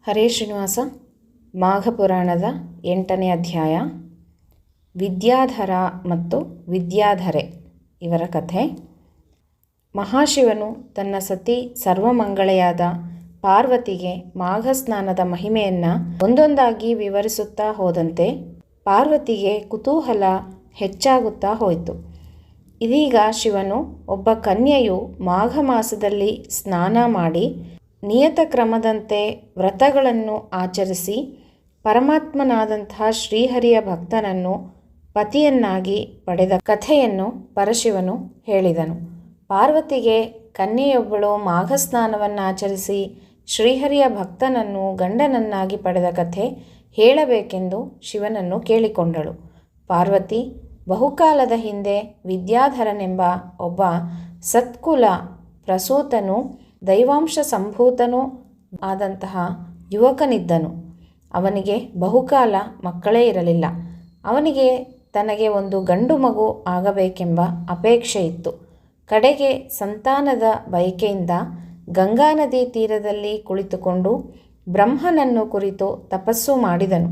ಹರೇ ಶ್ರೀನಿವಾಸ. ಮಾಘಪುರಾಣದ 8ನೇ ಅಧ್ಯಾಯ. ವಿದ್ಯಾಧರ ಮತ್ತು ವಿದ್ಯಾಧರೆ ಇವರ ಕಥೆ. ಮಹಾಶಿವನು ತನ್ನ ಸತಿ ಸರ್ವಮಂಗಳೆಯಾದ ಪಾರ್ವತಿಗೆ ಮಾಘ ಸ್ನಾನದ ಮಹಿಮೆಯನ್ನು ಒಂದೊಂದಾಗಿ ವಿವರಿಸುತ್ತಾ ಹೋದಂತೆ ಪಾರ್ವತಿಗೆ ಕುತೂಹಲ ಹೆಚ್ಚಾಗುತ್ತಾ ಹೋಯಿತು. ಇದೀಗ ಶಿವನು ಒಬ್ಬ ಕನ್ಯೆಯು ಮಾಘ ಮಾಸದಲ್ಲಿ ಸ್ನಾನ ಮಾಡಿ ನಿಯತ ಕ್ರಮದಂತೆ ವ್ರತಗಳನ್ನು ಆಚರಿಸಿ ಪರಮಾತ್ಮನಾದಂತಹ ಶ್ರೀಹರಿಯ ಭಕ್ತನನ್ನು ಪತಿಯನ್ನಾಗಿ ಪಡೆದ ಕಥೆಯನ್ನು ಪರಶಿವನು ಹೇಳಿದನು. ಪಾರ್ವತಿಗೆ ಕನ್ಯೆಯೊಬ್ಬಳು ಮಾಘ ಸ್ನಾನವನ್ನು ಆಚರಿಸಿ ಶ್ರೀಹರಿಯ ಭಕ್ತನನ್ನು ಗಂಡನನ್ನಾಗಿ ಪಡೆದ ಕಥೆ ಹೇಳಬೇಕೆಂದು ಶಿವನನ್ನು ಕೇಳಿಕೊಂಡಳು. ಪಾರ್ವತಿ ಬಹುಕಾಲದ ಹಿಂದೆ ವಿದ್ಯಾಧರನೆಂಬ ಒಬ್ಬ ಸತ್ಕುಲ ಪ್ರಸೂತನು ದೈವಾಂಶ ಸಂಭೂತನೂ ಆದಂತಹ ಯುವಕನಿದ್ದನು. ಅವನಿಗೆ ಬಹುಕಾಲ ಮಕ್ಕಳೇ ಇರಲಿಲ್ಲ. ಅವನಿಗೆ ತನಗೆ ಒಂದು ಗಂಡು ಮಗು ಆಗಬೇಕೆಂಬ ಅಪೇಕ್ಷೆ ಇತ್ತು. ಕಡೆಗೆ ಸಂತಾನದ ಬಯಕೆಯಿಂದ ಗಂಗಾ ನದಿ ತೀರದಲ್ಲಿ ಕುಳಿತುಕೊಂಡು ಬ್ರಹ್ಮನನ್ನು ಕುರಿತು ತಪಸ್ಸು ಮಾಡಿದನು.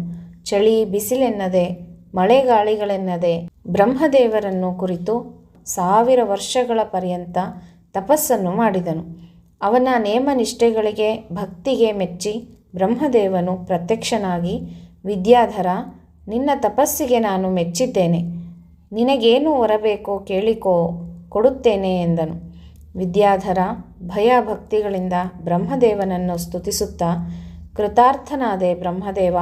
ಚಳಿ ಬಿಸಿಲೆನ್ನದೆ ಮಳೆಗಾಳಿಗಳೆನ್ನದೆ ಬ್ರಹ್ಮದೇವರನ್ನು ಕುರಿತು 1000 ವರ್ಷಗಳ ಪರ್ಯಂತ ತಪಸ್ಸನ್ನು ಮಾಡಿದನು. ಅವನ ನೇಮನಿಷ್ಠೆಗಳಿಗೆ ಭಕ್ತಿಗೆ ಮೆಚ್ಚಿ ಬ್ರಹ್ಮದೇವನು ಪ್ರತ್ಯಕ್ಷನಾಗಿ, ವಿದ್ಯಾಧರ, ನಿನ್ನ ತಪಸ್ಸಿಗೆ ನಾನು ಮೆಚ್ಚಿದ್ದೇನೆ. ನಿನಗೇನು ಹೊರಬೇಕೋ ಕೇಳಿಕೋ, ಕೊಡುತ್ತೇನೆ ಎಂದನು. ವಿದ್ಯಾಧರ ಭಯಭಕ್ತಿಗಳಿಂದ ಬ್ರಹ್ಮದೇವನನ್ನು ಸ್ತುತಿಸುತ್ತಾ, ಕೃತಾರ್ಥನಾದೆ ಬ್ರಹ್ಮದೇವ,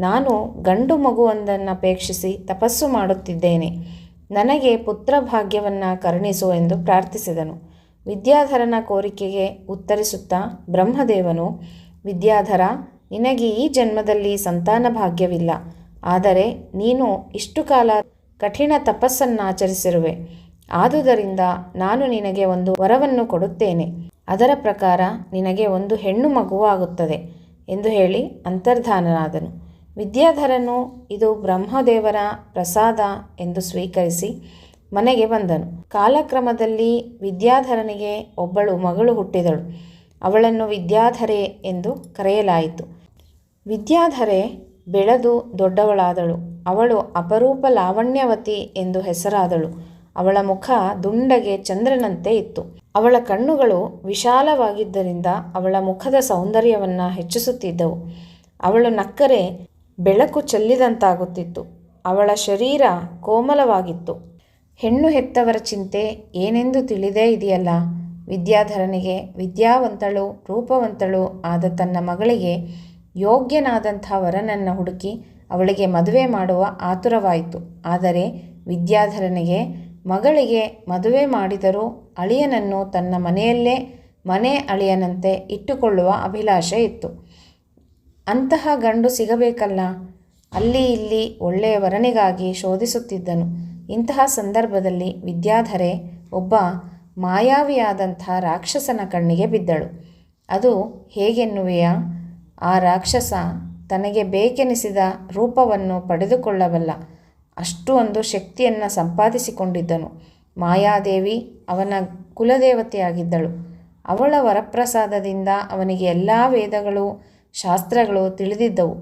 ನಾನು ಗಂಡು ಮಗುವೊಂದನ್ನಪೇಕ್ಷಿಸಿ ತಪಸ್ಸು ಮಾಡುತ್ತಿದ್ದೇನೆ. ನನಗೆ ಪುತ್ರ ಭಾಗ್ಯವನ್ನು ಕರುಣಿಸು ಎಂದು ಪ್ರಾರ್ಥಿಸಿದನು. ವಿದ್ಯಾಧರನ ಕೋರಿಕೆಗೆ ಉತ್ತರಿಸುತ್ತಾ ಬ್ರಹ್ಮದೇವನು, ವಿದ್ಯಾಧರ, ನಿನಗೆ ಈ ಜನ್ಮದಲ್ಲಿ ಸಂತಾನ ಭಾಗ್ಯವಿಲ್ಲ. ಆದರೆ ನೀನು ಇಷ್ಟು ಕಾಲ ಕಠಿಣ ತಪಸ್ಸನ್ನಾಚರಿಸಿರುವೆ. ಆದುದರಿಂದ ನಾನು ನಿನಗೆ ಒಂದು ವರವನ್ನು ಕೊಡುತ್ತೇನೆ. ಅದರ ಪ್ರಕಾರ ನಿನಗೆ ಒಂದು ಹೆಣ್ಣು ಮಗುವಾಗುತ್ತದೆ ಎಂದು ಹೇಳಿ ಅಂತರ್ಧಾನನಾದನು. ವಿದ್ಯಾಧರನು ಇದು ಬ್ರಹ್ಮದೇವರ ಪ್ರಸಾದ ಎಂದು ಸ್ವೀಕರಿಸಿ ಮನೆಗೆ ಬಂದನು. ಕಾಲಕ್ರಮದಲ್ಲಿ ವಿದ್ಯಾಧರನಿಗೆ ಒಬ್ಬಳು ಮಗಳು ಹುಟ್ಟಿದಳು. ಅವಳನ್ನು ವಿದ್ಯಾಧರೆ ಎಂದು ಕರೆಯಲಾಯಿತು. ವಿದ್ಯಾಧರೆ ಬೆಳೆದು ದೊಡ್ಡವಳಾದಳು. ಅವಳು ಅಪರೂಪ ಲಾವಣ್ಯವತಿ ಎಂದು ಹೆಸರಾದಳು. ಅವಳ ಮುಖ ದುಂಡಗೆ ಚಂದ್ರನಂತೆ ಇತ್ತು. ಅವಳ ಕಣ್ಣುಗಳು ವಿಶಾಲವಾಗಿದ್ದರಿಂದ ಅವಳ ಮುಖದ ಸೌಂದರ್ಯವನ್ನು ಹೆಚ್ಚಿಸುತ್ತಿದ್ದವು. ಅವಳು ನಕ್ಕರೆ ಬೆಳಕು ಚೆಲ್ಲಿದಂತಾಗುತ್ತಿತ್ತು. ಅವಳ ಶರೀರ ಕೋಮಲವಾಗಿತ್ತು. ಹೆಣ್ಣು ಹೆತ್ತವರ ಚಿಂತೆ ಏನೆಂದು ತಿಳಿದೇ ಇದೆಯಲ್ಲ. ವಿದ್ಯಾಧರನಿಗೆ ವಿದ್ಯಾವಂತಳು ರೂಪವಂತಳು ಆದ ತನ್ನ ಮಗಳಿಗೆ ಯೋಗ್ಯನಾದಂಥ ವರನನ್ನು ಹುಡುಕಿ ಅವಳಿಗೆ ಮದುವೆ ಮಾಡುವ ಆತುರವಾಯಿತು. ಆದರೆ ವಿದ್ಯಾಧರನಿಗೆ ಮಗಳಿಗೆ ಮದುವೆ ಮಾಡಿದರೂ ಅಳಿಯನನ್ನು ತನ್ನ ಮನೆಯಲ್ಲೇ ಮನೆ ಅಳಿಯನಂತೆ ಇಟ್ಟುಕೊಳ್ಳುವ ಅಭಿಲಾಷೆ ಇತ್ತು. ಅಂತಹ ಗಂಡು ಸಿಗಬೇಕಲ್ಲ. ಅಲ್ಲಿ ಇಲ್ಲಿ ಒಳ್ಳೆಯ ವರನಿಗಾಗಿ ಶೋಧಿಸುತ್ತಿದ್ದನು. ಇಂತಹ ಸಂದರ್ಭದಲ್ಲಿ ವಿದ್ಯಾಧರೆ ಒಬ್ಬ ಮಾಯಾವಿಯಾದಂಥ ರಾಕ್ಷಸನ ಕಣ್ಣಿಗೆ ಬಿದ್ದಳು. ಅದು ಹೇಗೆನ್ನುವೆಯಾ? ಆ ರಾಕ್ಷಸ ತನಗೆ ಬೇಕೆನಿಸಿದ ರೂಪವನ್ನು ಪಡೆದುಕೊಳ್ಳಬಲ್ಲ ಅಷ್ಟು ಒಂದು ಶಕ್ತಿಯನ್ನು ಸಂಪಾದಿಸಿಕೊಂಡಿದ್ದನು. ಮಾಯಾದೇವಿ ಅವನ ಕುಲದೇವತೆಯಾಗಿದ್ದಳು. ಅವಳ ವರಪ್ರಸಾದದಿಂದ ಅವನಿಗೆ ಎಲ್ಲ ವೇದಗಳು ಶಾಸ್ತ್ರಗಳು ತಿಳಿದಿದ್ದವು.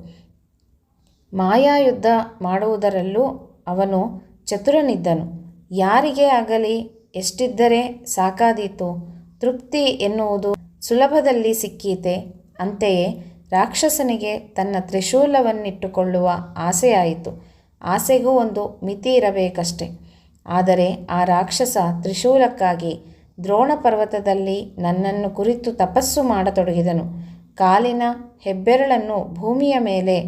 ಮಾಯಾಯುದ್ಧ ಮಾಡುವುದರಲ್ಲೂ ಅವನು ಚತುರನಿದ್ದನು. ಯಾರಿಗೇ ಆಗಲಿ ಎಷ್ಟಿದ್ದರೆ ಸಾಕಾದೀತು, ತೃಪ್ತಿ ಎನ್ನುವುದು ಸುಲಭದಲ್ಲಿ ಸಿಕ್ಕೀತೆ. ಅಂತೆಯೇ ರಾಕ್ಷಸನಿಗೆ ತನ್ನ ತ್ರಿಶೂಲವನ್ನಿಟ್ಟುಕೊಳ್ಳುವ ಆಸೆಯಾಯಿತು. ಆಸೆಗೂ ಒಂದು ಮಿತಿ ಇರಬೇಕಷ್ಟೆ. ಆದರೆ ಆ ರಾಕ್ಷಸ ತ್ರಿಶೂಲಕ್ಕಾಗಿ ದ್ರೋಣ ಪರ್ವತದಲ್ಲಿ ನನ್ನನ್ನು ಕುರಿತು ತಪಸ್ಸು ಮಾಡತೊಡಗಿದನು. ಕಾಲಿನ ಹೆಬ್ಬೆರಳನ್ನು ಭೂಮಿಯ ಮೇಲೆ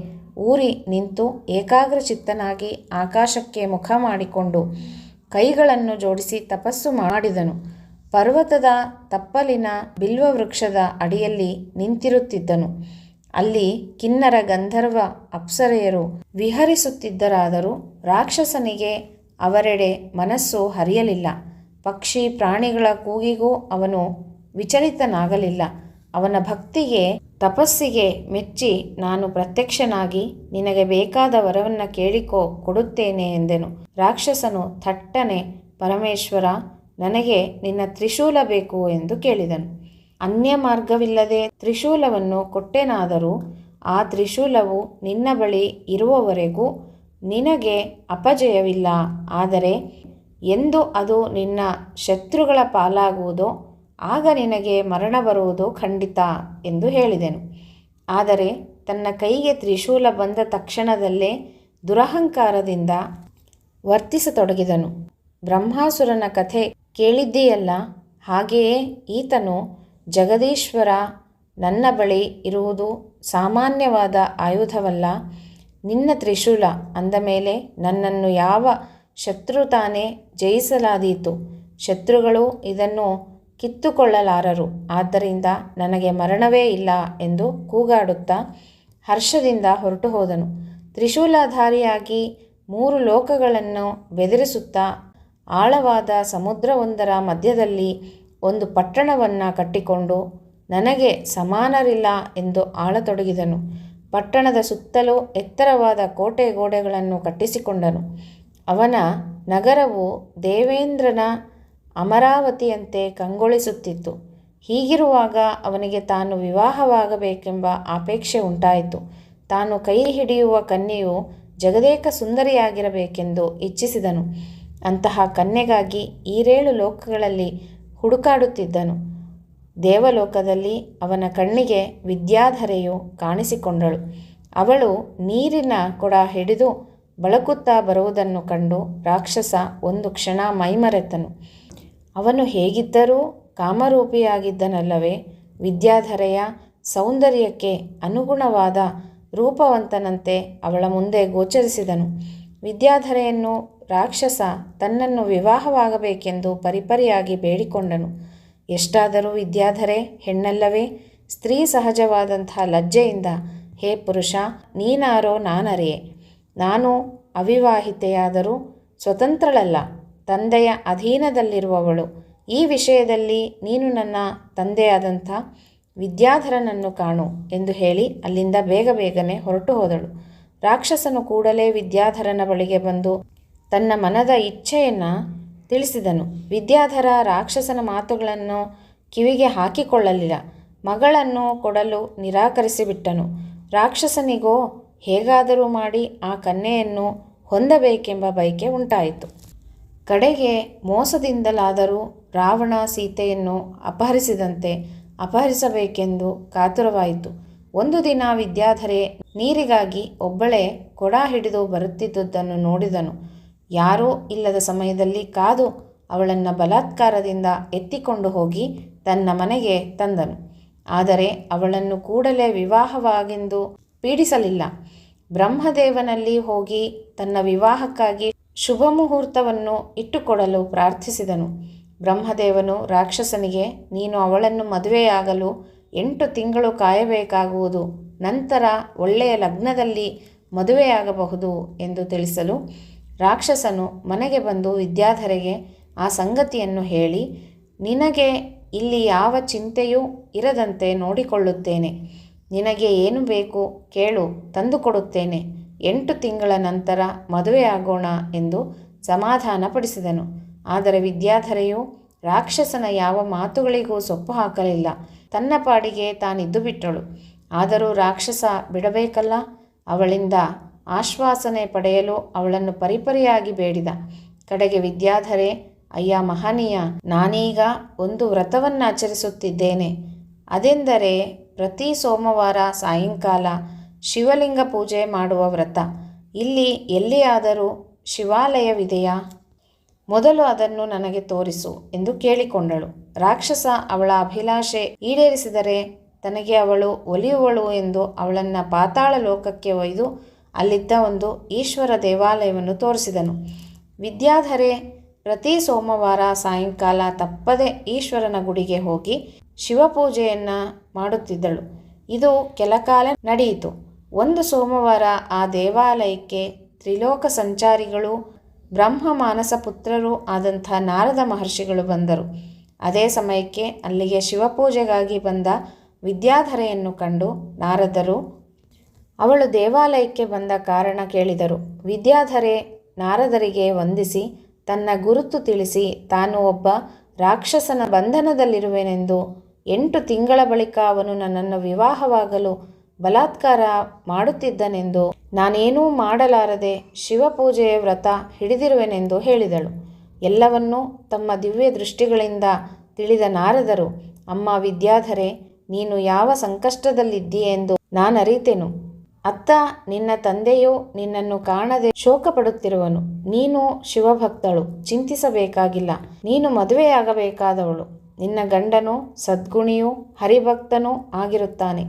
ಊರಿ ನಿಂತು ಏಕಾಗ್ರಚಿತ್ತನಾಗಿ ಆಕಾಶಕ್ಕೆ ಮುಖ ಮಾಡಿಕೊಂಡು ಕೈಗಳನ್ನು ಜೋಡಿಸಿ ತಪಸ್ಸು ಮಾಡಿದನು. ಪರ್ವತದ ತಪ್ಪಲಿನ ಬಿಲ್ವ ವೃಕ್ಷದ ಅಡಿಯಲ್ಲಿ ನಿಂತಿರುತ್ತಿದ್ದನು. ಅಲ್ಲಿ ಕಿನ್ನರ ಗಂಧರ್ವ ಅಪ್ಸರೆಯರು ವಿಹರಿಸುತ್ತಿದ್ದರಾದರೂ ರಾಕ್ಷಸನಿಗೆ ಅವರೆಡೆ ಮನಸ್ಸು ಹರಿಯಲಿಲ್ಲ. ಪಕ್ಷಿ ಪ್ರಾಣಿಗಳ ಕೂಗಿಗೂ ಅವನು ವಿಚಲಿತನಾಗಲಿಲ್ಲ. ಅವನ ಭಕ್ತಿಗೆ ತಪಸ್ಸಿಗೆ ಮೆಚ್ಚಿ, ನಾನು ಪ್ರತ್ಯಕ್ಷನಾಗಿ ನಿನಗೆ ಬೇಕಾದ ವರವನ್ನು ಕೇಳಿಕೋ, ಕೊಡುತ್ತೇನೆ ಎಂದೆನು. ರಾಕ್ಷಸನು ಥಟ್ಟನೆ, ಪರಮೇಶ್ವರ, ನನಗೆ ನಿನ್ನ ತ್ರಿಶೂಲ ಬೇಕು ಎಂದು ಕೇಳಿದನು. ಅನ್ಯ ಮಾರ್ಗವಿಲ್ಲದೆ ತ್ರಿಶೂಲವನ್ನು ಕೊಟ್ಟೆನಾದರೂ ಆ ತ್ರಿಶೂಲವು ನಿನ್ನ ಬಳಿ ಇರುವವರೆಗೂ ನಿನಗೆ ಅಪಜಯವಿಲ್ಲ. ಆದರೆ ಎಂದು ಅದು ನಿನ್ನ ಶತ್ರುಗಳ ಪಾಲಾಗುವುದೋ ಆಗ ನಿನಗೆ ಮರಣ ಬರುವುದು ಖಂಡಿತ ಎಂದು ಹೇಳಿದೆನು. ಆದರೆ ತನ್ನ ಕೈಗೆ ತ್ರಿಶೂಲ ಬಂದ ತಕ್ಷಣದಲ್ಲೇ ದುರಹಂಕಾರದಿಂದ ವರ್ತಿಸತೊಡಗಿದನು. ಬ್ರಹ್ಮಾಸುರನ ಕಥೆ ಕೇಳಿದ್ದೀಯಲ್ಲ, ಹಾಗೆಯೇ ಈತನು ಜಗದೀಶ್ವರ, ನನ್ನ ಬಳಿ ಇರುವುದು ಸಾಮಾನ್ಯವಾದ ಆಯುಧವಲ್ಲ, ನಿನ್ನ ತ್ರಿಶೂಲ ಅಂದ ಮೇಲೆ ನನ್ನನ್ನು ಯಾವ ಶತ್ರು ತಾನೇ ಜಯಿಸಲಾದೀತು? ಶತ್ರುಗಳು ಇದನ್ನು ಕಿತ್ತುಕೊಳ್ಳಲಾರರು, ಆದ್ದರಿಂದ ನನಗೆ ಮರಣವೇ ಇಲ್ಲ ಎಂದು ಕೂಗಾಡುತ್ತಾ ಹರ್ಷದಿಂದ ಹೊರಟು ಹೋದನು. ತ್ರಿಶೂಲಧಾರಿಯಾಗಿ 3 ಲೋಕಗಳನ್ನು ಬೆದರಿಸುತ್ತಾ ಆಳವಾದ ಸಮುದ್ರವೊಂದರ ಮಧ್ಯದಲ್ಲಿ ಒಂದು ಪಟ್ಟಣವನ್ನು ಕಟ್ಟಿಕೊಂಡು ನನಗೆ ಸಮಾನರಿಲ್ಲ ಎಂದು ಆಳತೊಡಗಿದನು. ಪಟ್ಟಣದ ಸುತ್ತಲೂ ಎತ್ತರವಾದ ಕೋಟೆ ಗೋಡೆಗಳನ್ನು ಕಟ್ಟಿಸಿಕೊಂಡನು. ಅವನ ನಗರವು ದೇವೇಂದ್ರನ ಅಮರಾವತಿಯಂತೆ ಕಂಗೊಳಿಸುತ್ತಿತ್ತು. ಹೀಗಿರುವಾಗ ಅವನಿಗೆ ತಾನು ವಿವಾಹವಾಗಬೇಕೆಂಬ ಅಪೇಕ್ಷೆ ಉಂಟಾಯಿತು. ತಾನು ಕೈ ಹಿಡಿಯುವ ಕನ್ಯೆಯು ಜಗದೇಕ ಸುಂದರಿಯಾಗಿರಬೇಕೆಂದು ಇಚ್ಛಿಸಿದನು. ಅಂತಹ ಕನ್ಯೆಗಾಗಿ 7 ಲೋಕಗಳಲ್ಲಿ ಹುಡುಕಾಡುತ್ತಿದ್ದನು. ದೇವಲೋಕದಲ್ಲಿ ಅವನ ಕಣ್ಣಿಗೆ ವಿದ್ಯಾಧರೆಯು ಕಾಣಿಸಿಕೊಂಡಳು. ಅವಳು ನೀರಿನ ಕೊಡ ಹಿಡಿದು ಬಳಕುತ್ತಾ ಬರುವುದನ್ನು ಕಂಡು ರಾಕ್ಷಸ ಒಂದು ಕ್ಷಣ ಮೈಮರೆತನು. ಅವನು ಹೇಗಿದ್ದರೂ ಕಾಮರೂಪಿಯಾಗಿದ್ದನಲ್ಲವೇ? ವಿದ್ಯಾಧರೆಯ ಸೌಂದರ್ಯಕ್ಕೆ ಅನುಗುಣವಾದ ರೂಪವಂತನಂತೆ ಅವಳ ಮುಂದೆ ಗೋಚರಿಸಿದನು. ವಿದ್ಯಾಧರೆಯನ್ನು ರಾಕ್ಷಸ ತನ್ನನ್ನು ವಿವಾಹವಾಗಬೇಕೆಂದು ಪರಿಪರಿಯಾಗಿ ಬೇಡಿಕೊಂಡನು. ಎಷ್ಟಾದರೂ ವಿದ್ಯಾಧರೆ ಹೆಣ್ಣಲ್ಲವೇ? ಸ್ತ್ರೀ ಸಹಜವಾದಂಥ ಲಜ್ಜೆಯಿಂದ, ಹೇ ಪುರುಷ, ನೀನಾರೋ ನಾನರಿಯೆ. ನಾನು ಅವಿವಾಹಿತೆಯಾದರೂ ಸ್ವತಂತ್ರಳಲ್ಲ, ತಂದೆಯ ಅಧೀನದಲ್ಲಿರುವವಳು. ಈ ವಿಷಯದಲ್ಲಿ ನೀನು ನನ್ನ ತಂದೆಯಾದಂಥ ವಿದ್ಯಾಧರನನ್ನು ಕಾಣು ಎಂದು ಹೇಳಿ ಅಲ್ಲಿಂದ ಬೇಗನೆ ಹೊರಟು ಹೋದಳು. ರಾಕ್ಷಸನು ಕೂಡಲೇ ವಿದ್ಯಾಧರನ ಬಳಿಗೆ ಬಂದು ತನ್ನ ಮನದ ಇಚ್ಛೆಯನ್ನು ತಿಳಿಸಿದನು. ವಿದ್ಯಾಧರ ರಾಕ್ಷಸನ ಮಾತುಗಳನ್ನು ಕಿವಿಗೆ ಹಾಕಿಕೊಳ್ಳಲಿಲ್ಲ. ಮಗಳನ್ನು ಕೊಡಲು ನಿರಾಕರಿಸಿಬಿಟ್ಟನು. ರಾಕ್ಷಸನಿಗೋ ಹೇಗಾದರೂ ಮಾಡಿ ಆ ಕನ್ಯೆಯನ್ನು ಹೊಂದಬೇಕೆಂಬ ಬಯಕೆ ಉಂಟಾಯಿತು. ಕಡೆಗೆ ಮೋಸದಿಂದಲಾದರೂ ರಾವಣ ಸೀತೆಯನ್ನು ಅಪಹರಿಸಿದಂತೆ ಅಪಹರಿಸಬೇಕೆಂದು ಕಾತುರವಾಯಿತು. ಒಂದು ದಿನ ವಿದ್ಯಾಧರೆ ನೀರಿಗಾಗಿ ಒಬ್ಬಳೇ ಕೊಡ ಹಿಡಿದು ಬರುತ್ತಿದ್ದುದನ್ನು ನೋಡಿದನು. ಯಾರೂ ಇಲ್ಲದ ಸಮಯದಲ್ಲಿ ಕಾದು ಅವಳನ್ನು ಬಲಾತ್ಕಾರದಿಂದ ಎತ್ತಿಕೊಂಡು ಹೋಗಿ ತನ್ನ ಮನೆಗೆ ತಂದನು. ಆದರೆ ಅವಳನ್ನು ಕೂಡಲೇ ವಿವಾಹವಾಗೆಂದು ಪೀಡಿಸಲಿಲ್ಲ. ಬ್ರಹ್ಮದೇವನಲ್ಲಿ ಹೋಗಿ ತನ್ನ ವಿವಾಹಕ್ಕಾಗಿ ಶುಭ ಮುಹೂರ್ತವನ್ನು ಇಟ್ಟುಕೊಡಲು ಪ್ರಾರ್ಥಿಸಿದನು. ಬ್ರಹ್ಮದೇವನು ರಾಕ್ಷಸನಿಗೆ, ನೀನು ಅವಳನ್ನು ಮದುವೆಯಾಗಲು 8 ತಿಂಗಳು ಕಾಯಬೇಕಾಗುವುದು, ನಂತರ ಒಳ್ಳೆಯ ಲಗ್ನದಲ್ಲಿ ಮದುವೆಯಾಗಬಹುದು ಎಂದು ತಿಳಿಸಲು ರಾಕ್ಷಸನು ಮನೆಗೆ ಬಂದು ವಿದ್ಯಾಧರೆಗೆ ಆ ಸಂಗತಿಯನ್ನು ಹೇಳಿ, ನಿನಗೆ ಇಲ್ಲಿ ಯಾವ ಚಿಂತೆಯೂ ಇರದಂತೆ ನೋಡಿಕೊಳ್ಳುತ್ತೇನೆ. ನಿನಗೆ ಏನು ಬೇಕು ಕೇಳು, ತಂದುಕೊಡುತ್ತೇನೆ. 8 ತಿಂಗಳ ನಂತರ ಮದುವೆಯಾಗೋಣ ಎಂದು ಸಮಾಧಾನಪಡಿಸಿದನು. ಆದರೆ ವಿದ್ಯಾಧರೆಯು ರಾಕ್ಷಸನ ಯಾವ ಮಾತುಗಳಿಗೂ ಸೊಪ್ಪು ಹಾಕಲಿಲ್ಲ. ತನ್ನ ಪಾಡಿಗೆ ತಾನಿದ್ದು ಬಿಟ್ಟಳು. ಆದರೂ ರಾಕ್ಷಸ ಬಿಡಬೇಕಲ್ಲ. ಅವಳಿಂದ ಆಶ್ವಾಸನೆ ಪಡೆಯಲು ಅವಳನ್ನು ಪರಿಪರಿಯಾಗಿ ಬೇಡಿದ. ಕಡೆಗೆ ವಿದ್ಯಾಧರೆ, ಅಯ್ಯ ಮಹನೀಯ, ನಾನೀಗ ಒಂದು ವ್ರತವನ್ನು ಆಚರಿಸುತ್ತಿದ್ದೇನೆ. ಅದೆಂದರೆ ಪ್ರತಿ ಸೋಮವಾರ ಸಾಯಂಕಾಲ ಶಿವಲಿಂಗ ಪೂಜೆ ಮಾಡುವ ವ್ರತ. ಇಲ್ಲಿ ಎಲ್ಲಿಯಾದರೂ ಶಿವಾಲಯವಿದೆಯಾ? ಮೊದಲು ಅದನ್ನು ನನಗೆ ತೋರಿಸು ಎಂದು ಕೇಳಿಕೊಂಡಳು. ರಾಕ್ಷಸ ಅವಳ ಅಭಿಲಾಷೆ ಈಡೇರಿಸಿದರೆ ತನಗೆ ಅವಳು ಒಲಿಯುವಳು ಎಂದು ಅವಳನ್ನು ಪಾತಾಳ ಲೋಕಕ್ಕೆ ಒಯ್ದು ಅಲ್ಲಿದ್ದ ಒಂದು ಈಶ್ವರ ದೇವಾಲಯವನ್ನು ತೋರಿಸಿದನು. ವಿದ್ಯಾಧರೆ ಪ್ರತಿ ಸೋಮವಾರ ಸಾಯಂಕಾಲ ತಪ್ಪದೆ ಈಶ್ವರನ ಗುಡಿಗೆ ಹೋಗಿ ಶಿವಪೂಜೆಯನ್ನು ಮಾಡುತ್ತಿದ್ದಳು. ಇದು ಕೆಲಕಾಲ ನಡೆಯಿತು. ಒಂದು ಸೋಮವಾರ ಆ ದೇವಾಲಯಕ್ಕೆ ತ್ರಿಲೋಕ ಸಂಚಾರಿಗಳು ಬ್ರಹ್ಮ ಮಾನಸ ಪುತ್ರರೂ ಆದಂಥ ನಾರದ ಮಹರ್ಷಿಗಳು ಬಂದರು. ಅದೇ ಸಮಯಕ್ಕೆ ಅಲ್ಲಿಗೆ ಶಿವಪೂಜೆಗಾಗಿ ಬಂದ ವಿದ್ಯಾಧರೆಯನ್ನು ಕಂಡು ನಾರದರು ಅವಳು ದೇವಾಲಯಕ್ಕೆ ಬಂದ ಕಾರಣ ಕೇಳಿದರು. ವಿದ್ಯಾಧರೆ ನಾರದರಿಗೆ ವಂದಿಸಿ ತನ್ನ ಗುರುತು ತಿಳಿಸಿ ತಾನು ಒಬ್ಬ ರಾಕ್ಷಸನ ಬಂಧನದಲ್ಲಿರುವೆನೆಂದು 8 ತಿಂಗಳ ಬಳಿಕ ಅವನು ನನ್ನನ್ನು ವಿವಾಹವಾಗಲು ಬಲಾತ್ಕಾರ ಮಾಡುತ್ತಿದ್ದನೆಂದು, ನಾನೇನೂ ಮಾಡಲಾರದೆ ಶಿವಪೂಜೆಯ ವ್ರತ ಹಿಡಿದಿರುವೆನೆಂದು ಹೇಳಿದಳು. ಎಲ್ಲವನ್ನೂ ತಮ್ಮ ದಿವ್ಯ ದೃಷ್ಟಿಗಳಿಂದ ತಿಳಿದ ನಾರದರು, ಅಮ್ಮ ವಿದ್ಯಾಧರೆ, ನೀನು ಯಾವ ಸಂಕಷ್ಟದಲ್ಲಿದ್ದೀಯೆಂದು ನಾನರಿತೆನು. ಅತ್ತ ನಿನ್ನ ತಂದೆಯು ನಿನ್ನನ್ನು ಕಾಣದೆ ಶೋಕಪಡುತ್ತಿರುವನು. ನೀನು ಶಿವಭಕ್ತಳು, ಚಿಂತಿಸಬೇಕಾಗಿಲ್ಲ. ನೀನು ಮದುವೆಯಾಗಬೇಕಾದವಳು. ನಿನ್ನ ಗಂಡನು ಸದ್ಗುಣಿಯೂ ಹರಿಭಕ್ತನೂ ಆಗಿರುತ್ತಾನೆ.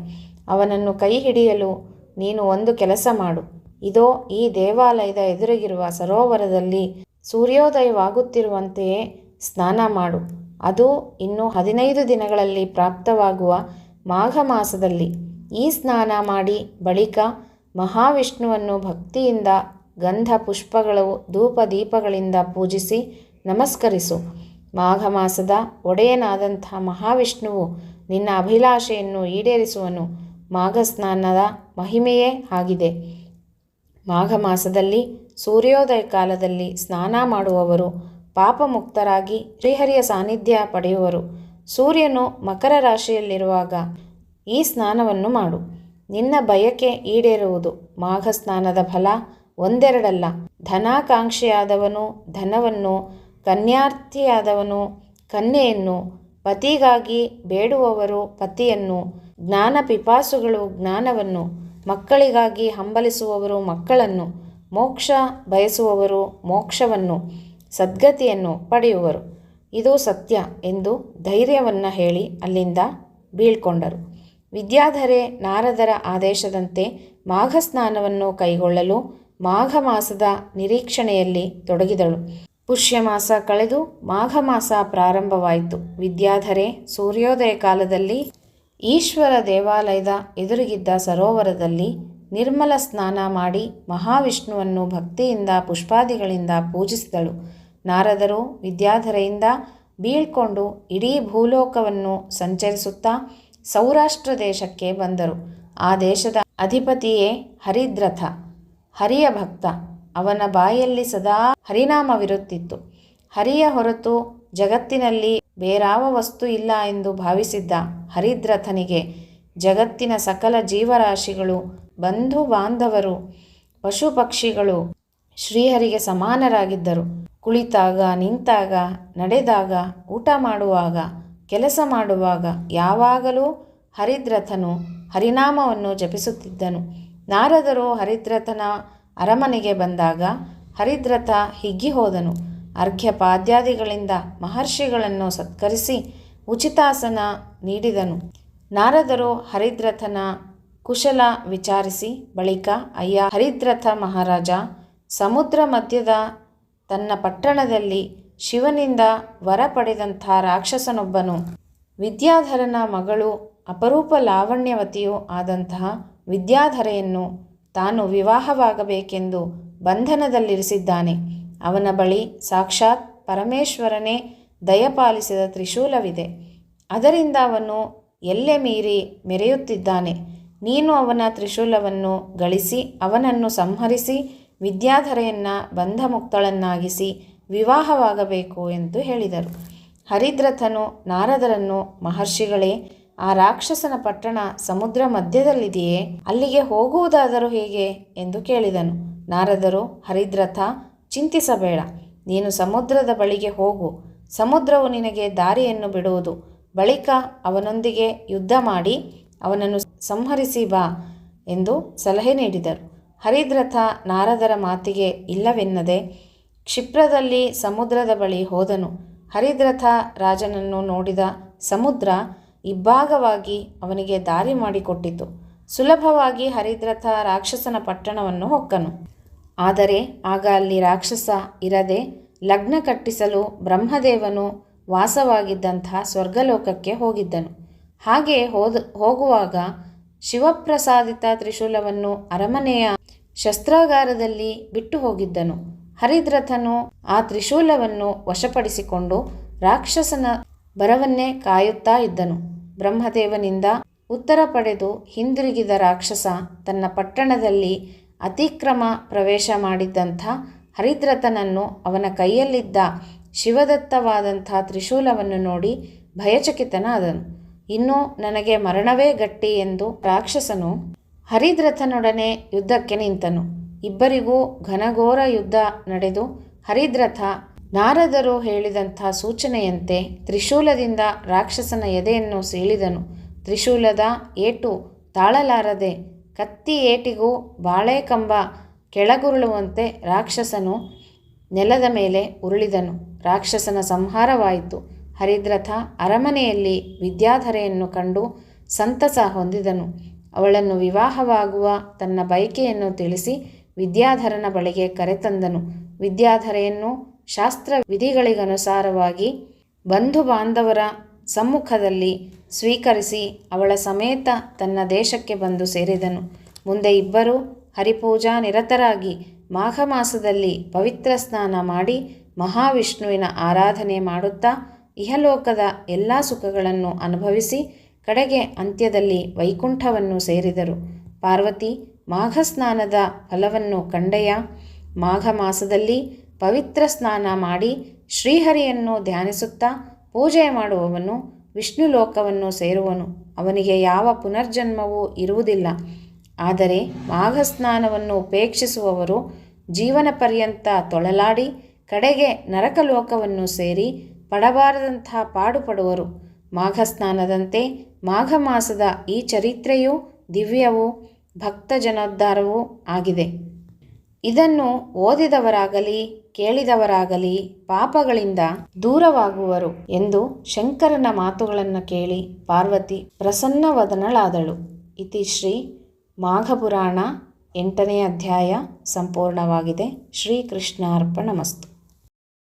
ಅವನನ್ನು ಕೈ ಹಿಡಿಯಲು ನೀನು ಒಂದು ಕೆಲಸ ಮಾಡು. ಇದೋ ಈ ದೇವಾಲಯದ ಎದುರಿಗಿರುವ ಸರೋವರದಲ್ಲಿ ಸೂರ್ಯೋದಯವಾಗುತ್ತಿರುವಂತೆಯೇ ಸ್ನಾನ ಮಾಡು. ಅದು ಇನ್ನು 15 ದಿನಗಳಲ್ಲಿ ಪ್ರಾಪ್ತವಾಗುವ ಮಾಘ ಮಾಸದಲ್ಲಿ. ಈ ಸ್ನಾನ ಮಾಡಿ ಬಳಿಕ ಮಹಾವಿಷ್ಣುವನ್ನು ಭಕ್ತಿಯಿಂದ ಗಂಧ ಪುಷ್ಪಗಳು ಧೂಪ ದೀಪಗಳಿಂದ ಪೂಜಿಸಿ ನಮಸ್ಕರಿಸು. ಮಾಘ ಮಾಸದ ಒಡೆಯನಾದಂಥ ಮಹಾವಿಷ್ಣುವು ನಿನ್ನ ಅಭಿಲಾಷೆಯನ್ನು ಈಡೇರಿಸುವನು. ಮಾಘ ಸ್ನಾನದ ಮಹಿಮೆಯೇ ಆಗಿದೆ. ಮಾಘ ಮಾಸದಲ್ಲಿ ಸೂರ್ಯೋದಯ ಕಾಲದಲ್ಲಿ ಸ್ನಾನ ಮಾಡುವವರು ಪಾಪಮುಕ್ತರಾಗಿ ಶ್ರೀಹರಿಯ ಸಾನ್ನಿಧ್ಯ ಪಡೆಯುವರು. ಸೂರ್ಯನು ಮಕರ ರಾಶಿಯಲ್ಲಿರುವಾಗ ಈ ಸ್ನಾನವನ್ನು ಮಾಡು. ನಿನ್ನ ಬಯಕೆ ಈಡೇರುವುದು. ಮಾಘ ಸ್ನಾನದ ಫಲ ಒಂದೆರಡಲ್ಲ. ಧನಾಕಾಂಕ್ಷಿಯಾದವನು ಧನವನ್ನು, ಕನ್ಯಾರ್ಥಿಯಾದವನು ಕನ್ಯೆಯನ್ನು, ಪತಿಗಾಗಿ ಬೇಡುವವರು ಪತಿಯನ್ನು, ಜ್ಞಾನ ಪಿಪಾಸುಗಳು ಜ್ಞಾನವನ್ನು, ಮಕ್ಕಳಿಗಾಗಿ ಹಂಬಲಿಸುವವರು ಮಕ್ಕಳನ್ನು, ಮೋಕ್ಷ ಬಯಸುವವರು ಮೋಕ್ಷವನ್ನು, ಸದ್ಗತಿಯನ್ನು ಪಡೆಯುವರು. ಇದು ಸತ್ಯ ಎಂದು ಧೈರ್ಯವನ್ನು ಹೇಳಿ ಅಲ್ಲಿಂದ ಬೀಳ್ಕೊಂಡರು. ವಿದ್ಯಾಧರೆ ನಾರದರ ಆದೇಶದಂತೆ ಮಾಘ ಸ್ನಾನವನ್ನು ಕೈಗೊಳ್ಳಲು ಮಾಘ ಮಾಸದ ನಿರೀಕ್ಷಣೆಯಲ್ಲಿ ತೊಡಗಿದಳು. ಪುಷ್ಯಮಾಸ ಕಳೆದು ಮಾಘ ಮಾಸ ಪ್ರಾರಂಭವಾಯಿತು. ವಿದ್ಯಾಧರೆ ಸೂರ್ಯೋದಯ ಕಾಲದಲ್ಲಿ ಈಶ್ವರ ದೇವಾಲಯದ ಎದುರಿಗಿದ್ದ ಸರೋವರದಲ್ಲಿ ನಿರ್ಮಲ ಸ್ನಾನ ಮಾಡಿ ಮಹಾವಿಷ್ಣುವನ್ನು ಭಕ್ತಿಯಿಂದ ಪುಷ್ಪಾದಿಗಳಿಂದ ಪೂಜಿಸಿದಳು. ನಾರದರು ವಿದ್ಯಾಧರೆಯಿಂದ ಬೀಳ್ಕೊಂಡು ಇಡೀ ಭೂಲೋಕವನ್ನು ಸಂಚರಿಸುತ್ತಾ ಸೌರಾಷ್ಟ್ರ ದೇಶಕ್ಕೆ ಬಂದರು. ಆ ದೇಶದ ಅಧಿಪತಿಯೇ ಹರಿದ್ರಥ, ಹರಿಯ ಭಕ್ತ. ಅವನ ಬಾಯಲ್ಲಿ ಸದಾ ಹರಿನಾಮವಿರುತ್ತಿತ್ತು. ಹರಿಯ ಹೊರತು ಜಗತ್ತಿನಲ್ಲಿ ಬೇರಾವ ವಸ್ತು ಇಲ್ಲ ಎಂದು ಭಾವಿಸಿದ್ದ ಹರಿದ್ರಥನಿಗೆ ಜಗತ್ತಿನ ಸಕಲ ಜೀವರಾಶಿಗಳು, ಬಂಧು ಬಾಂಧವರು, ಪಶು ಪಕ್ಷಿಗಳು ಶ್ರೀಹರಿಗೆ ಸಮಾನರಾಗಿದ್ದರು. ಕುಳಿತಾಗ, ನಿಂತಾಗ, ನಡೆದಾಗ, ಊಟ ಮಾಡುವಾಗ, ಕೆಲಸ ಮಾಡುವಾಗ ಯಾವಾಗಲೂ ಹರಿದ್ರಥನು ಹರಿನಾಮವನ್ನು ಜಪಿಸುತ್ತಿದ್ದನು. ನಾರದರು ಹರಿದ್ರಥನ ಅರಮನೆಗೆ ಬಂದಾಗ ಹರಿದ್ರಥ ಹಿಗ್ಗಿ ಹೋದನು. ಅರ್ಘ್ಯ ಪಾದ್ಯಾದಿಗಳಿಂದ ಮಹರ್ಷಿಗಳನ್ನು ಸತ್ಕರಿಸಿ ಉಚಿತಾಸನ ನೀಡಿದನು. ನಾರದರು ಹರಿದ್ರಥನ ಕುಶಲ ವಿಚಾರಿಸಿ ಬಳಿಕ, ಅಯ್ಯ ಹರಿದ್ರಥ ಮಹಾರಾಜ, ಸಮುದ್ರ ಮಧ್ಯದ ತನ್ನ ಪಟ್ಟಣದಲ್ಲಿ ಶಿವನಿಂದ ವರ ಪಡೆದಂಥ ರಾಕ್ಷಸನೊಬ್ಬನು ವಿದ್ಯಾಧರನ ಮಗಳು ಅಪರೂಪ ಲಾವಣ್ಯವತಿಯೂ ಆದಂತಹ ವಿದ್ಯಾಧರೆಯನ್ನು ತಾನು ವಿವಾಹವಾಗಬೇಕೆಂದು ಬಂಧನದಲ್ಲಿರಿಸಿದ್ದಾನೆ. ಅವನ ಬಳಿ ಸಾಕ್ಷಾತ್ ಪರಮೇಶ್ವರನೇ ದಯಪಾಲಿಸಿದ ತ್ರಿಶೂಲವಿದೆ. ಅದರಿಂದ ಅವನು ಎಲ್ಲೆ ಮೀರಿ ಮೆರೆಯುತ್ತಿದ್ದಾನೆ. ನೀನು ಅವನ ತ್ರಿಶೂಲವನ್ನು ಗಳಿಸಿ ಅವನನ್ನು ಸಂಹರಿಸಿ ವಿದ್ಯಾಧರೆಯನ್ನು ಬಂಧಮುಕ್ತಳನ್ನಾಗಿಸಿ ವಿವಾಹವಾಗಬೇಕು ಎಂದು ಹೇಳಿದರು. ಹರಿದ್ರಥನು ನಾರದರನ್ನು, ಮಹರ್ಷಿಗಳೇ, ಆ ರಾಕ್ಷಸನ ಪಟ್ಟಣ ಸಮುದ್ರ ಮಧ್ಯದಲ್ಲಿದೆಯೇ? ಅಲ್ಲಿಗೆ ಹೋಗುವುದಾದರೂ ಹೇಗೆ ಎಂದು ಕೇಳಿದನು. ನಾರದರು, ಹರಿದ್ರಥ, ಚಿಂತಿಸಬೇಡ. ನೀನು ಸಮುದ್ರದ ಬಳಿಗೆ ಹೋಗು. ಸಮುದ್ರವು ನಿನಗೆ ದಾರಿಯನ್ನು ಬಿಡುವುದು. ಬಳಿಕ ಅವನೊಂದಿಗೆ ಯುದ್ಧ ಮಾಡಿ ಅವನನ್ನು ಸಂಹರಿಸಿ ಬಾ ಎಂದು ಸಲಹೆ ನೀಡಿದರು. ಹರಿದ್ರಥ ನಾರದರ ಮಾತಿಗೆ ಇಲ್ಲವೆನ್ನದೆ ಕ್ಷಿಪ್ರದಲ್ಲಿ ಸಮುದ್ರದ ಬಳಿ ಹೋದನು. ಹರಿದ್ರಥ ರಾಜನನ್ನು ನೋಡಿದ ಸಮುದ್ರ ಇಬ್ಬಾಗವಾಗಿ ಅವನಿಗೆ ದಾರಿ ಮಾಡಿಕೊಟ್ಟಿತು. ಸುಲಭವಾಗಿ ಹರಿದ್ರಥ ರಾಕ್ಷಸನ ಪಟ್ಟಣವನ್ನು ಹೊಕ್ಕನು. ಆದರೆ ಆಗ ಅಲ್ಲಿ ರಾಕ್ಷಸ ಇರದೆ ಲಗ್ನ ಕಟ್ಟಿಸಲು ಬ್ರಹ್ಮದೇವನು ವಾಸವಾಗಿದ್ದಂತಹ ಸ್ವರ್ಗಲೋಕಕ್ಕೆ ಹೋಗಿದ್ದನು. ಹಾಗೆ ಹೋಗುವಾಗ ಶಿವಪ್ರಸಾದಿತ ತ್ರಿಶೂಲವನ್ನು ಅರಮನೆಯ ಶಸ್ತ್ರಾಗಾರದಲ್ಲಿ ಬಿಟ್ಟು ಹೋಗಿದ್ದನು. ಹರಿದ್ರಥನು ಆ ತ್ರಿಶೂಲವನ್ನು ವಶಪಡಿಸಿಕೊಂಡು ರಾಕ್ಷಸನ ಬರವನ್ನೇ ಕಾಯುತ್ತಾ ಇದ್ದನು. ಬ್ರಹ್ಮದೇವನಿಂದ ಉತ್ತರ ಪಡೆದು ಹಿಂದಿರುಗಿದ ರಾಕ್ಷಸ ತನ್ನ ಪಟ್ಟಣದಲ್ಲಿ ಅತಿಕ್ರಮ ಪ್ರವೇಶ ಮಾಡಿದ್ದಂಥ ಹರಿದ್ರಥನನ್ನು, ಅವನ ಕೈಯಲ್ಲಿದ್ದ ಶಿವದತ್ತವಾದಂಥ ತ್ರಿಶೂಲವನ್ನು ನೋಡಿ ಭಯಚಕಿತನಾದನು. ಇನ್ನು ನನಗೆ ಮರಣವೇ ಗಟ್ಟಿ ಎಂದು ರಾಕ್ಷಸನು ಹರಿದ್ರಥನೊಡನೆ ಯುದ್ಧಕ್ಕೆ ನಿಂತನು. ಇಬ್ಬರಿಗೂ ಘನಘೋರ ಯುದ್ಧ ನಡೆದು ಹರಿದ್ರಥ ನಾರದರು ಹೇಳಿದಂಥ ಸೂಚನೆಯಂತೆ ತ್ರಿಶೂಲದಿಂದ ರಾಕ್ಷಸನ ಎದೆಯನ್ನು ಸೀಳಿದನು. ತ್ರಿಶೂಲದ ಏಟು ತಾಳಲಾರದೆ ಕತ್ತಿ ಏಟಿಗೂ ಬಾಳೆಕಂಬ ಕೆಳಗುರುಳುವಂತೆ ರಾಕ್ಷಸನು ನೆಲದ ಮೇಲೆ ಉರುಳಿದನು. ರಾಕ್ಷಸನ ಸಂಹಾರವಾಯಿತು. ಹರಿದ್ರಥ ಅರಮನೆಯಲ್ಲಿ ವಿದ್ಯಾಧರೆಯನ್ನು ಕಂಡು ಸಂತಸ ಹೊಂದಿದನು. ಅವಳನ್ನು ವಿವಾಹವಾಗುವ ತನ್ನ ಬಯಕೆಯನ್ನು ತಿಳಿಸಿ ವಿದ್ಯಾಧರನ ಬಳಿಗೆ ಕರೆತಂದನು. ವಿದ್ಯಾಧರೆಯನ್ನು ಶಾಸ್ತ್ರ ವಿಧಿಗಳಿಗನುಸಾರವಾಗಿ ಬಂಧು ಬಾಂಧವರ ಸಮ್ಮುಖದಲ್ಲಿ ಸ್ವೀಕರಿಸಿ ಅವಳ ಸಮೇತ ತನ್ನ ದೇಶಕ್ಕೆ ಬಂದು ಸೇರಿದನು. ಮುಂದೆ ಇಬ್ಬರು ಹರಿಪೂಜಾ ನಿರತರಾಗಿ ಮಾಘ ಮಾಸದಲ್ಲಿ ಪವಿತ್ರ ಸ್ನಾನ ಮಾಡಿ ಮಹಾವಿಷ್ಣುವಿನ ಆರಾಧನೆ ಮಾಡುತ್ತಾ ಇಹಲೋಕದ ಎಲ್ಲ ಸುಖಗಳನ್ನು ಅನುಭವಿಸಿ ಕಡೆಗೆ ಅಂತ್ಯದಲ್ಲಿ ವೈಕುಂಠವನ್ನು ಸೇರಿದರು. ಪಾರ್ವತಿ, ಮಾಘ ಸ್ನಾನದ ಫಲವನ್ನು ಕಂಡೆಯ? ಮಾಘ ಮಾಸದಲ್ಲಿ ಪವಿತ್ರ ಸ್ನಾನ ಮಾಡಿ ಶ್ರೀಹರಿಯನ್ನು ಧ್ಯಾನಿಸುತ್ತಾ ಪೂಜೆ ಮಾಡುವವನು ವಿಷ್ಣು ಲೋಕವನ್ನು ಸೇರುವನು. ಅವನಿಗೆ ಯಾವ ಪುನರ್ಜನ್ಮವೂ ಇರುವುದಿಲ್ಲ. ಆದರೆ ಮಾಘ ಸ್ನಾನವನ್ನು ಉಪೇಕ್ಷಿಸುವವರು ಜೀವನ ಪರ್ಯಂತ ತೊಳಲಾಡಿ ಕಡೆಗೆ ನರಕಲೋಕವನ್ನು ಸೇರಿ ಪಡಬಾರದಂಥ ಪಾಡುಪಡುವರು. ಮಾಘ ಸ್ನಾನದಂತೆ ಮಾಘ ಮಾಸದ ಈ ಚರಿತ್ರೆಯೂ ದಿವ್ಯವೂ ಭಕ್ತಜನೋದ್ಧಾರವೂ ಆಗಿದೆ. ಇದನ್ನು ಓದಿದವರಾಗಲಿ ಕೇಳಿದವರಾಗಲಿ ಪಾಪಗಳಿಂದ ದೂರವಾಗುವರು ಎಂದು ಶಂಕರನ ಮಾತುಗಳನ್ನು ಕೇಳಿ ಪಾರ್ವತಿ ಪ್ರಸನ್ನವದನಳಾದಳು. ಇತಿ ಶ್ರೀ ಮಾಘಪುರಾಣ 8ನೇ ಅಧ್ಯಾಯ ಸಂಪೂರ್ಣವಾಗಿದೆ. ಶ್ರೀಕೃಷ್ಣಾರ್ಪಣಮಸ್ತು.